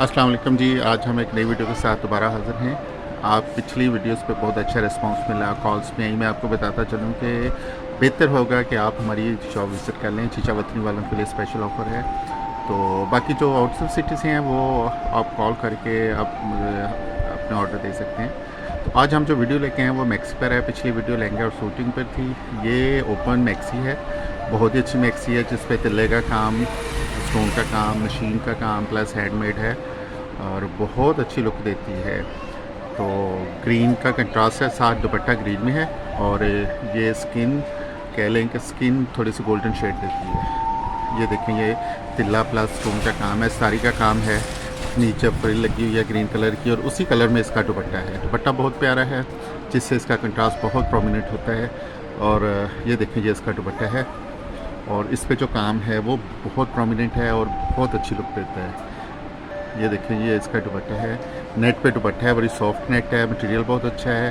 अस्सलाम वालेकुम जी। आज हम एक नई वीडियो के साथ दोबारा हाज़िर हैं। आप पिछली वीडियोस पे बहुत अच्छा रिस्पांस मिला, कॉल्स में आई। मैं आपको बताता चलूँ कि बेहतर होगा कि आप हमारी शॉप विज़िट कर लें। चीचा वतनी वालों के लिए स्पेशल ऑफ़र है। तो बाकी जो आउटसाइड सिटी से हैं वो आप कॉल करके आप अपने ऑर्डर दे सकते हैं। तो आज हम जो वीडियो लेके आए हैं वो मैक्सी पर है। पिछली वीडियो लहंगा और शूटिंग पर थी। ये ओपन मैक्सी है, बहुत ही अच्छी मैक्सी है जिस पे तिल्ले का काम, स्टोन का काम, मशीन का काम प्लस हैंडमेड है और बहुत अच्छी लुक देती है। तो ग्रीन का कंट्रास्ट है, साथ दुपट्टा ग्रीन में है और ये स्किन कह लें कि स्किन थोड़ी सी गोल्डन शेड देती है। ये देखें, ये तिल्ला प्लस स्टोन का काम है, साड़ी का काम है, नीचे फ्रिल लगी हुई है ग्रीन कलर की और उसी कलर में इसका दुपट्टा है। दुपट्टा बहुत प्यारा है जिससे इसका कंट्रास्ट बहुत प्रोमिनेंट होता है। और ये देखें, ये इसका दुपट्टा है और इस पे जो काम है वो बहुत प्रोमिनेंट है और बहुत अच्छी लुक देता है। ये देखें, ये इसका दुपट्टा है, नेट पे दुपट्टा है, बड़ी सॉफ्ट नेट है, मटेरियल बहुत अच्छा है,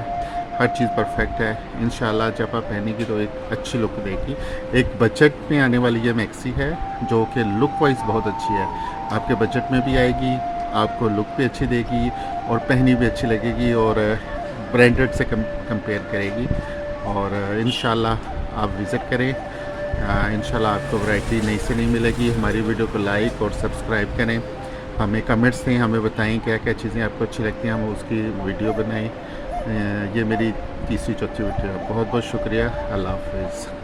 हर चीज़ परफेक्ट है। इंशाल्लाह जब आप पहनेगी तो एक अच्छी लुक देगी। एक बजट में आने वाली ये मैक्सी है जो कि लुक वाइज बहुत अच्छी है। आपके बजट में भी आएगी, आपको लुक भी अच्छी देगी और पहनी भी अच्छी लगेगी और ब्रांडेड से कंपेयर करेगी। और इंशाल्लाह आप विज़िट करें। इंशाल्लाह आपको वैरायटी नई से नहीं मिलेगी। हमारी वीडियो को लाइक और सब्सक्राइब करें, हमें कमेंट्स दें, हमें बताएं क्या क्या चीज़ें आपको अच्छी लगती हैं, हम उसकी वीडियो बनाएं। ये मेरी तीसरी चौथी वीडियो है। बहुत बहुत शुक्रिया। अल्लाह हाफ़िज़।